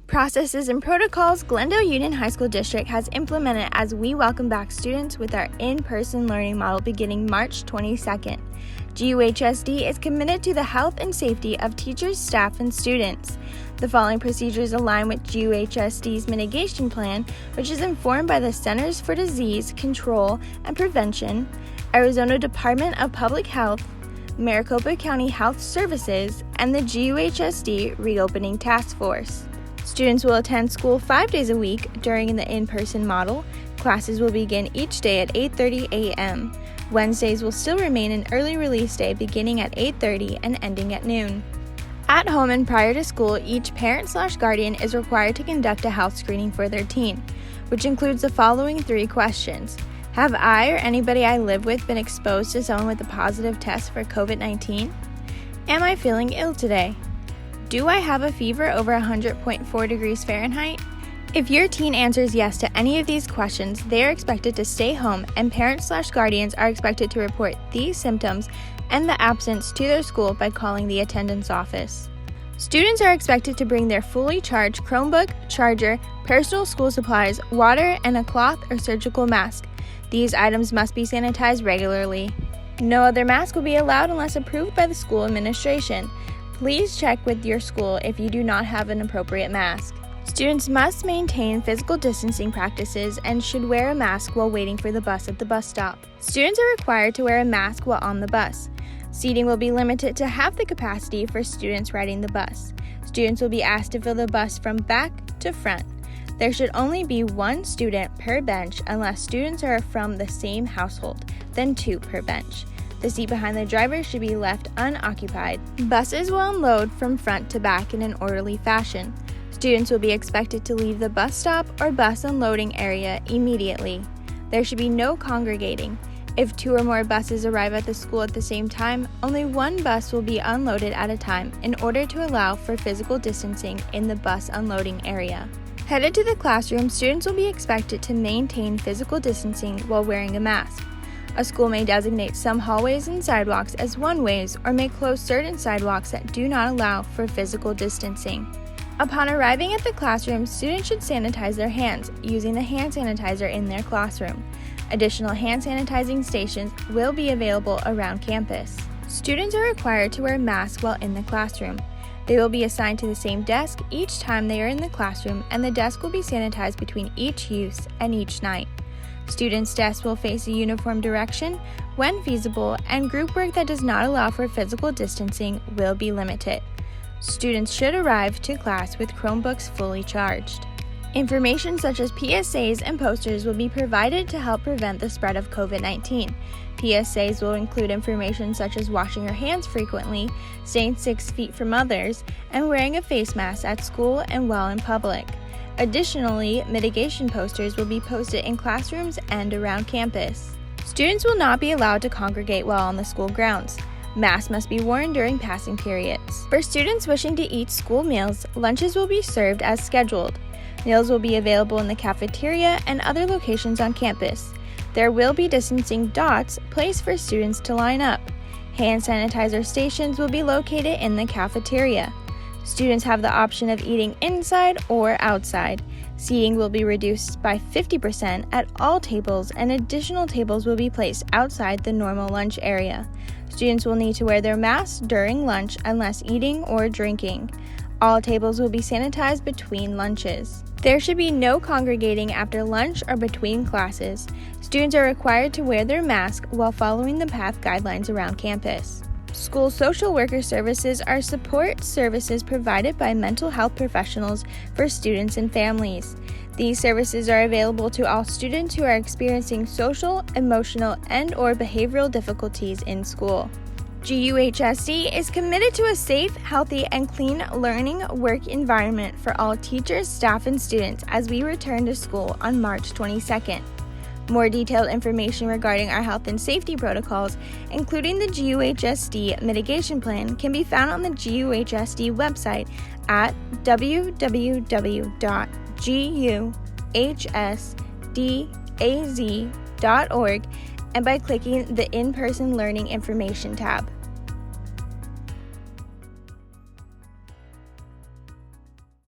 Processes and protocols Glendale Union High School District has implemented as we welcome back students with our in-person learning model beginning March 22nd. GUHSD is committed to the health and safety of teachers, staff, and students. The following procedures align with GUHSD's mitigation plan, which is informed by the Centers for Disease Control and Prevention, Arizona Department of Public Health, Maricopa County Health Services, and the GUHSD Reopening Task Force. Students will attend school 5 days a week during the in-person model. Classes will begin each day at 8:30 a.m. Wednesdays will still remain an early release day beginning at 8:30 and ending at noon. At home and prior to school, each parent/guardian is required to conduct a health screening for their teen, which includes the following 3 questions. Have I or anybody I live with been exposed to someone with a positive test for COVID-19? Am I feeling ill today? Do I have a fever over 100.4 degrees Fahrenheit? If your teen answers yes to any of these questions, they are expected to stay home, and parents/guardians are expected to report these symptoms and the absence to their school by calling the attendance office. Students are expected to bring their fully charged Chromebook, charger, personal school supplies, water, and a cloth or surgical mask. These items must be sanitized regularly. No other mask will be allowed unless approved by the school administration. Please check with your school if you do not have an appropriate mask. Students must maintain physical distancing practices and should wear a mask while waiting for the bus at the bus stop. Students are required to wear a mask while on the bus. Seating will be limited to half the capacity for students riding the bus. Students will be asked to fill the bus from back to front. There should only be 1 student per bench unless students are from the same household, then 2 per bench. The seat behind the driver should be left unoccupied. Buses will unload from front to back in an orderly fashion. Students will be expected to leave the bus stop or bus unloading area immediately. There should be no congregating. If 2 or more buses arrive at the school at the same time, only 1 bus will be unloaded at a time in order to allow for physical distancing in the bus unloading area. Headed to the classroom, students will be expected to maintain physical distancing while wearing a mask. A school may designate some hallways and sidewalks as one-ways or may close certain sidewalks that do not allow for physical distancing. Upon arriving at the classroom, students should sanitize their hands using the hand sanitizer in their classroom. Additional hand sanitizing stations will be available around campus. Students are required to wear a mask while in the classroom. They will be assigned to the same desk each time they are in the classroom, and the desk will be sanitized between each use and each night. Students' desks will face a uniform direction when feasible, and group work that does not allow for physical distancing will be limited. Students should arrive to class with Chromebooks fully charged. Information such as PSAs and posters will be provided to help prevent the spread of COVID-19. PSAs will include information such as washing your hands frequently, staying 6 feet from others, and wearing a face mask at school and while in public. Additionally, mitigation posters will be posted in classrooms and around campus. Students will not be allowed to congregate while on the school grounds. Masks must be worn during passing periods. For students wishing to eat school meals, lunches will be served as scheduled. Meals will be available in the cafeteria and other locations on campus. There will be distancing dots placed for students to line up. Hand sanitizer stations will be located in the cafeteria. Students have the option of eating inside or outside. Seating will be reduced by 50% at all tables, and additional tables will be placed outside the normal lunch area. Students will need to wear their masks during lunch unless eating or drinking. All tables will be sanitized between lunches. There should be no congregating after lunch or between classes. Students are required to wear their mask while following the path guidelines around campus. School social worker services are support services provided by mental health professionals for students and families. These services are available to all students who are experiencing social, emotional, and/or behavioral difficulties in school. GUHSD is committed to a safe, healthy, and clean learning work environment for all teachers, staff, and students as we return to school on March 22nd. More detailed information regarding our health and safety protocols, including the GUHSD mitigation plan, can be found on the GUHSD website at www.guhsdaz.org and by clicking the In-Person Learning Information tab.